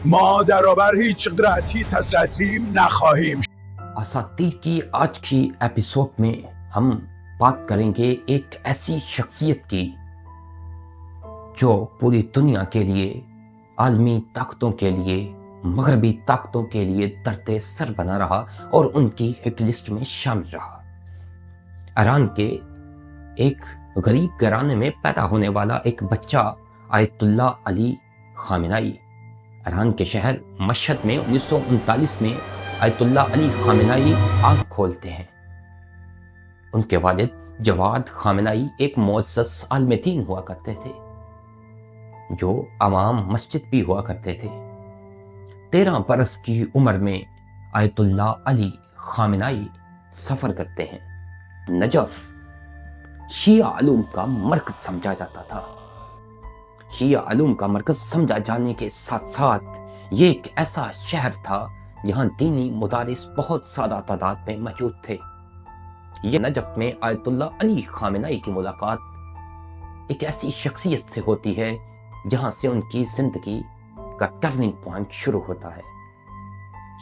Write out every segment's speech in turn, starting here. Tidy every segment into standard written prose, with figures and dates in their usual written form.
ما درآور هیچ قدرتی تسلییم نخواهیم. اساتید کی آج کی ایپیسوڈ میں ہم بات کریں گے ایک ایسی شخصیت کی جو پوری دنیا کے لیے، عالمی طاقتوں کے لیے، مغربی طاقتوں کے لیے درد سر بنا رہا اور ان کی ہٹ لسٹ میں شامل رہا۔ ایران کے ایک غریب گھرانے میں پیدا ہونے والا ایک بچہ آیت اللہ علی خامنائی ایران کے شہر مشہد میں 1939 میں آیت اللہ علی خامنائی آنکھ کھولتے ہیں۔ ان کے والد جواد خامنائی ایک معزز عالم دین ہوا کرتے تھے جو امام مسجد بھی ہوا کرتے تھے۔ 13 برس کی عمر میں آیت اللہ علی خامنائی سفر کرتے ہیں۔ نجف شیعہ علوم کا مرکز سمجھا جاتا تھا۔ شیعہ علوم کا مرکز سمجھا جانے کے ساتھ ساتھ یہ ایک ایسا شہر تھا جہاں دینی مدارس بہت زیادہ تعداد میں موجود تھے۔ یہ نجف میں آیت اللہ علی خامنائی کی ملاقات ایک ایسی شخصیت سے ہوتی ہے جہاں سے ان کی زندگی کا ٹرننگ پوائنٹ شروع ہوتا ہے۔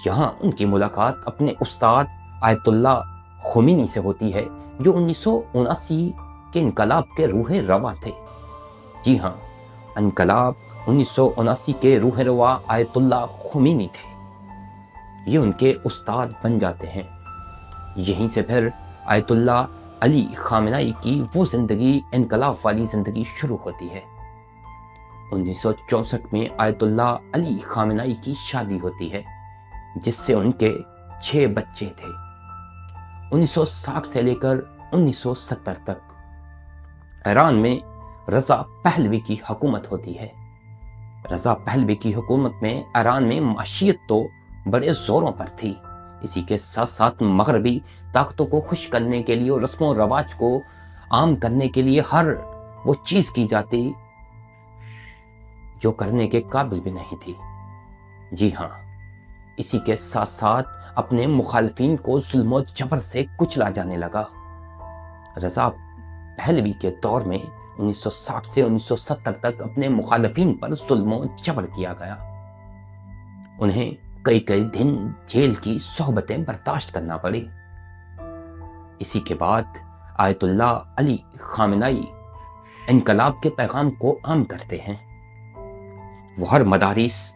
یہاں ان کی ملاقات اپنے استاد آیت اللہ خمینی سے ہوتی ہے جو 1979 کے انقلاب کے روح رواں تھے۔ جی ہاں، انقلاب 1979 کے روح رواں آیت اللہ خمینی تھے۔ یہ ان کے استاد بن جاتے ہیں۔ یہیں سے پھر آیت اللہ علی خامنائی کی وہ زندگی، انقلاب والی زندگی شروع ہوتی ہے۔ 1964 میں آیت اللہ علی خامنائی کی شادی ہوتی ہے جس سے ان کے 6 بچے تھے۔ 1960 سے لے کر 1970 تک ایران میں رضا پہلوی کی حکومت ہوتی ہے۔ رضا پہلوی کی حکومت میں ایران میں معیشت تو بڑے زوروں پر تھی، اسی کے ساتھ ساتھ مغربی طاقتوں کو خوش کرنے کے لیے اور رسم و رواج کو عام کرنے کے لیے ہر وہ چیز کی جاتی جو کرنے کے قابل بھی نہیں تھی۔ جی ہاں، اسی کے ساتھ ساتھ اپنے مخالفین کو ظلم و جبر سے کچلا جانے لگا۔ رضا پہلوی کے دور میں 1960 سے 1970 تک اپنے مخالفین پر ظلم و جبر کیا گیا۔ انہیں کئی دن جیل کی صحبتیں برداشت کرنا پڑی۔ اسی کے بعد آیت اللہ علی خامنائی انقلاب کے پیغام کو عام کرتے ہیں۔ وہ ہر مدارس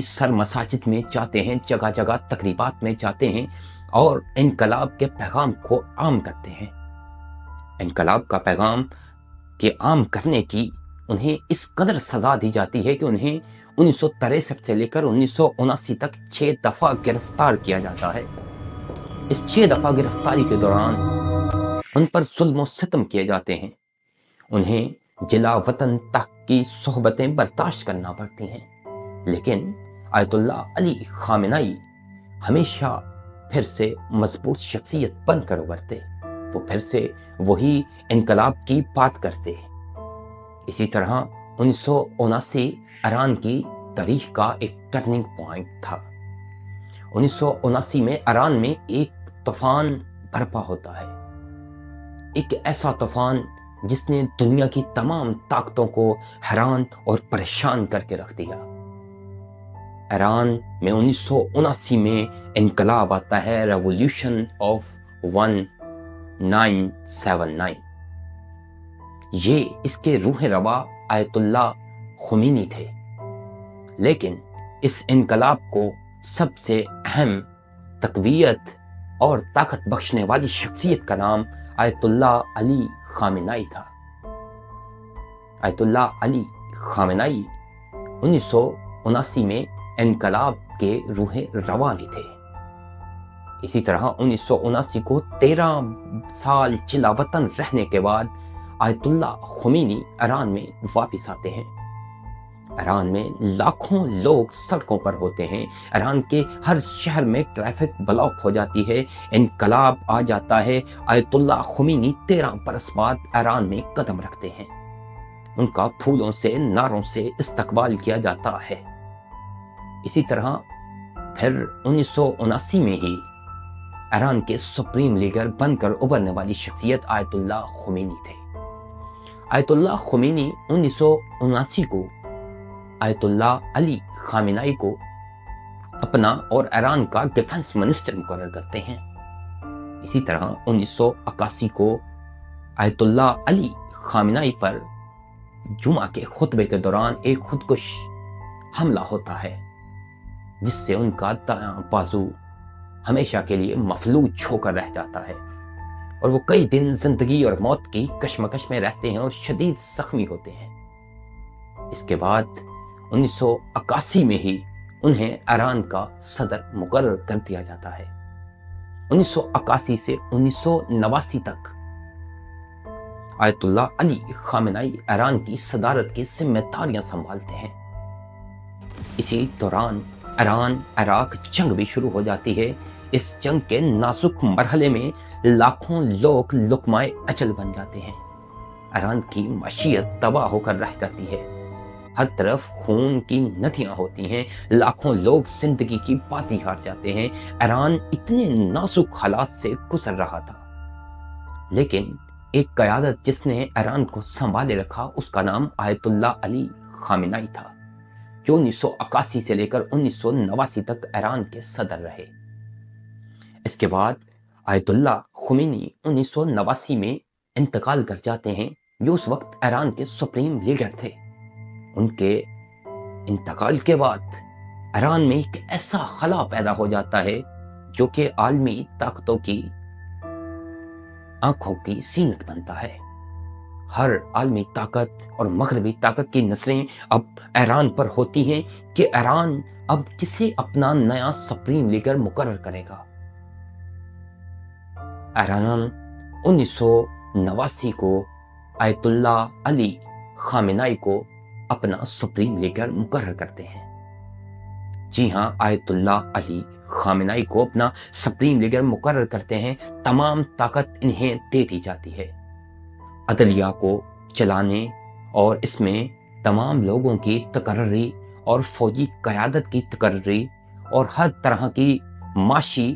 سر مساجد میں جاتے ہیں، جگہ جگہ تقریبات میں جاتے ہیں اور انقلاب کے پیغام کو عام کرتے ہیں۔ انقلاب کا پیغام کے عام کرنے کی انہیں اس قدر سزا دی جاتی ہے کہ انہیں 1963 سے لے کر 1979 تک 6 دفعہ گرفتار کیا جاتا ہے۔ اس 6 دفعہ گرفتاری کے دوران ان پر ظلم و ستم کیے جاتے ہیں۔ انہیں جلا وطن تک کی صحبتیں برداشت کرنا پڑتی ہیں، لیکن آیت اللہ علی خامنائی ہمیشہ پھر سے مضبوط شخصیت بن کر ابھرتے۔ وہ پھر سے وہی انقلاب کی بات کرتے۔ اسی طرح 1979 ایران کی تاریخ کا ایک ٹرننگ پوائنٹ تھا۔ 1979 میں ایران میں ایک طوفان برپا ہوتا ہے، ایک ایسا طوفان جس نے دنیا کی تمام طاقتوں کو حیران اور پریشان کر کے رکھ دیا۔ ایران میں 1979 میں انقلاب آتا ہے، ریولیوشن آف 1979۔ یہ اس کے روح رواں آیت اللہ خمینی تھے، لیکن اس انقلاب کو سب سے اہم تقویت اور طاقت بخشنے والی شخصیت کا نام آیت اللہ علی خامنائی تھا۔ آیت اللہ علی خامنائی 1979 میں انقلاب کے روح رواں بھی تھے۔ اسی طرح 1979 کو 13 سال جلا وطن رہنے کے بعد آیت اللہ خمینی ایران میں واپس آتے ہیں۔ ایران میں لاکھوں لوگ سڑکوں پر ہوتے ہیں، ایران کے ہر شہر میں ٹریفک بلاک ہو جاتی ہے، انقلاب آ جاتا ہے۔ آیت اللہ خمینی 13 برس بعد ایران میں قدم رکھتے ہیں۔ ان کا پھولوں سے، نعروں سے استقبال کیا جاتا ہے۔ اسی طرح پھر 1979 میں ہی ایران کے سپریم لیڈر بن کر ابھرنے والی شخصیت آیت اللہ خمینی تھے۔ آیت اللہ خمینی 1979 کو آیت اللہ علی خامنائی کو اپنا اور ایران کا ڈیفنس منسٹر مقرر کرتے ہیں۔ اسی طرح 1981 کو آیت اللہ علی خامنائی پر جمعہ کے خطبے کے دوران ایک خودکش حملہ ہوتا ہے، جس سے ان کا دایاں بازو ہمیشہ کے لیے مفلوج ہو کر رہ جاتا ہے اور وہ کئی دن زندگی اور موت کی کشمکش میں رہتے ہیں اور شدید زخمی ہوتے ہیں۔ اس کے بعد 1981 میں ہی انہیں ایران کا صدر مقرر کر دیا جاتا ہے۔ 1981 سے 1989 تک آیت اللہ علی خامنائی ایران کی صدارت کی ذمہ داریاں سنبھالتے ہیں۔ اسی دوران ایران عراق جنگ بھی شروع ہو جاتی ہے۔ اس جنگ کے نازک مرحلے میں لاکھوں لوگ لقمۂ اجل بن جاتے ہیں۔ ایران کی معیشت تباہ ہو کر رہ جاتی ہے، ہر طرف خون کی ندیاں ہوتی ہیں، لاکھوں لوگ زندگی کی بازی ہار جاتے ہیں۔ ایران اتنے نازک حالات سے گزر رہا تھا، لیکن ایک قیادت جس نے ایران کو سنبھالے رکھا، اس کا نام آیت اللہ علی خامنائی تھا، جو 1981 سے لے کر 1989 تک ایران کے صدر رہے۔ اس کے بعد آیت اللہ خمینی 1989 میں انتقال کر جاتے ہیں، جو اس وقت ایران کے سپریم لیڈر تھے۔ ان کے انتقال کے بعد ایران میں ایک ایسا خلا پیدا ہو جاتا ہے جو کہ عالمی طاقتوں کی آنکھوں کی زینت بنتا ہے۔ ہر عالمی طاقت اور مغربی طاقت کی نظریں اب ایران پر ہوتی ہیں کہ ایران اب کسے اپنا نیا سپریم لیڈر مقرر کرے گا۔ ایران 1989 کو آیت اللہ علی خامنائی کو اپنا سپریم لیڈر مقرر کرتے ہیں۔ جی ہاں، آیت اللہ علی خامنائی کو اپنا سپریم لیڈر مقرر کرتے ہیں۔ تمام طاقت انہیں دے دی جاتی ہے، عدلیہ کو چلانے اور اس میں تمام لوگوں کی تقرری اور فوجی قیادت کی تقرری اور ہر طرح کی معاشی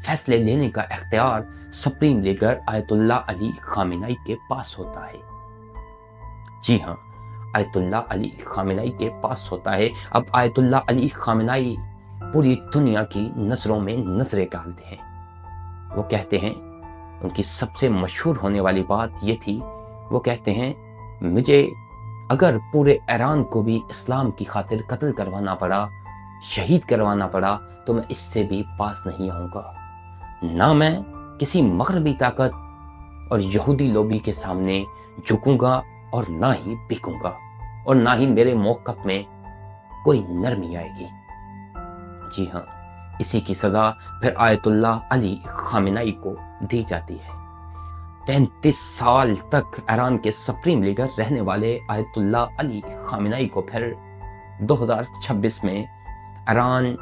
فیصلے لینے کا اختیار سپریم لیڈر آیت اللہ علی خامنائی کے پاس ہوتا ہے۔ جی ہاں، آیت اللہ علی خامنائی کے پاس ہوتا ہے۔ اب آیت اللہ علی خامنائی پوری دنیا کی نظروں میں نظریں ڈالتے ہیں۔ وہ کہتے ہیں، ان کی سب سے مشہور ہونے والی بات یہ تھی، وہ کہتے ہیں، مجھے اگر پورے ایران کو بھی اسلام کی خاطر قتل کروانا پڑا، شہید کروانا پڑا، تو میں اس سے بھی پاس نہیں آؤں گا۔ نہ میں کسی مغربی طاقت اور یہودی لوبی کے سامنے جھکوں گا اور نہ ہی بکوں گا، اور نہ ہی میرے موقف میں کوئی نرمی آئے گی۔ جی ہاں، اسی کی سزا پھر آیت اللہ علی خامنائی کو دی جاتی ہے۔ 35 سال تک ایران کے سپریم لیڈر رہنے والے آیت اللہ علی خامنائی کو پھر 2026 میں ایران،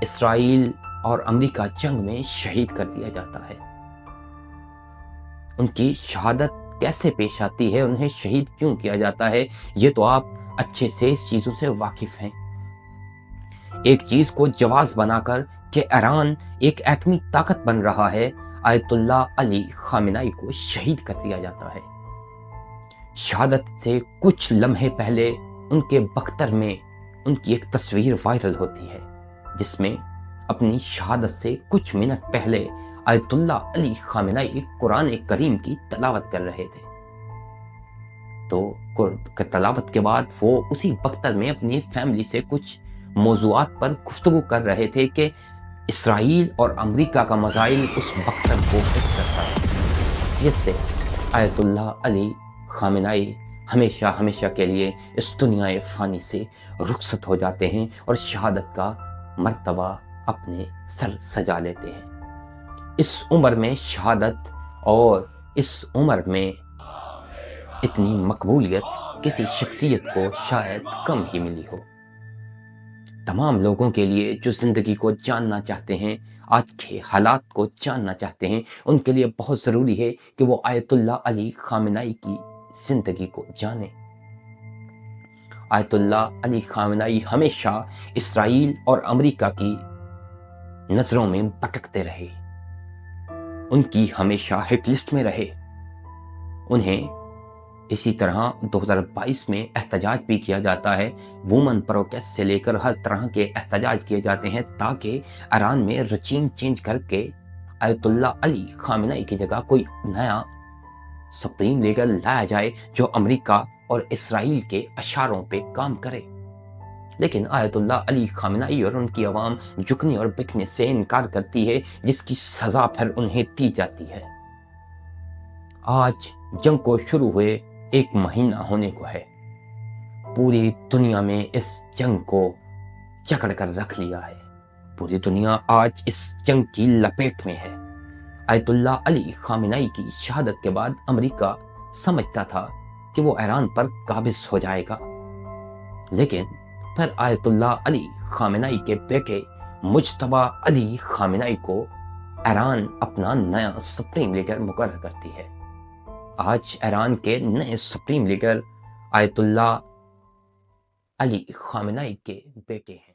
اسرائیل اور امریکہ جنگ میں شہید کر دیا جاتا ہے۔ ان کی شہادت کیسے پیش آتی ہے، انہیں شہید کیوں کیا جاتا ہے، یہ تو آپ اچھے سے اس چیزوں سے واقف ہیں۔ ایک چیز کو جواز بنا کر کہ ایران ایک ایٹمی طاقت بن رہا ہے، آیت اللہ علی خامنائی کو شہید کر دیا جاتا ہے۔ شہادت سے کچھ لمحے پہلے ان کے بختر میں ان کی ایک تصویر وائرل ہوتی ہے، جس میں اپنی شہادت سے کچھ منٹ پہلے آیت اللہ علی خامنائی قرآن کریم کی تلاوت کر رہے تھے۔ تو تلاوت کے بعد وہ اسی بختر میں اپنی فیملی سے کچھ موضوعات پر گفتگو کر رہے تھے کہ اسرائیل اور امریکہ کا مسائل اس بختر کو ہٹ کرتا ہے، جس سے آیت اللہ علی خامنائی ہمیشہ ہمیشہ کے لیے اس دنیا فانی سے رخصت ہو جاتے ہیں اور شہادت کا مرتبہ اپنے سر سجا لیتے ہیں۔ اس عمر میں شہادت اور اس عمر میں اتنی مقبولیت کسی شخصیت کو شاید کم ہی ملی ہو۔ تمام لوگوں کے لیے جو زندگی کو جاننا چاہتے ہیں، آج کے حالات کو جاننا چاہتے ہیں، ان کے لیے بہت ضروری ہے کہ وہ آیت اللہ علی خامنائی کی زندگی کو جانیں۔ آیت اللہ علی خامنائی ہمیشہ اسرائیل اور امریکہ کی نظروں میں بھٹکتے رہے، ان کی ہمیشہ ہٹ لسٹ میں رہے۔ انہیں اسی طرح 2022 میں احتجاج بھی کیا جاتا ہے، وومن پروٹیسٹ سے لے کر ہر طرح کے احتجاج کیے جاتے ہیں تاکہ ایران میں رجیم چینج کر کے آیت اللہ علی خامنہ کی جگہ کوئی نیا سپریم لیڈر لایا جائے جو امریکہ اور اسرائیل کے اشاروں پہ کام کرے۔ لیکن آیت اللہ علی خامنہ اور ان کی عوام جھکنے اور بکنے سے انکار کرتی ہے، جس کی سزا پھر انہیں دی جاتی ہے۔ آج جنگ کو شروع ہوئے 1 مہینہ ہونے کو ہے۔ پوری دنیا میں اس جنگ کو جکڑ کر رکھ لیا ہے۔ پوری دنیا آج اس جنگ کی لپیٹ میں ہے۔ آیت اللہ علی خامنہ کی شہادت کے بعد امریکہ سمجھتا تھا کہ وہ ایران پر قابض ہو جائے گا، لیکن پھر آیت اللہ علی خامنہ کے بیٹے مجتبیٰ علی خامنہ کو ایران اپنا نیا سپریم لیڈر مقرر کرتی ہے۔ آج ایران کے نئے سپریم لیڈر آیت اللہ علی خامنہ کے بیٹے ہیں۔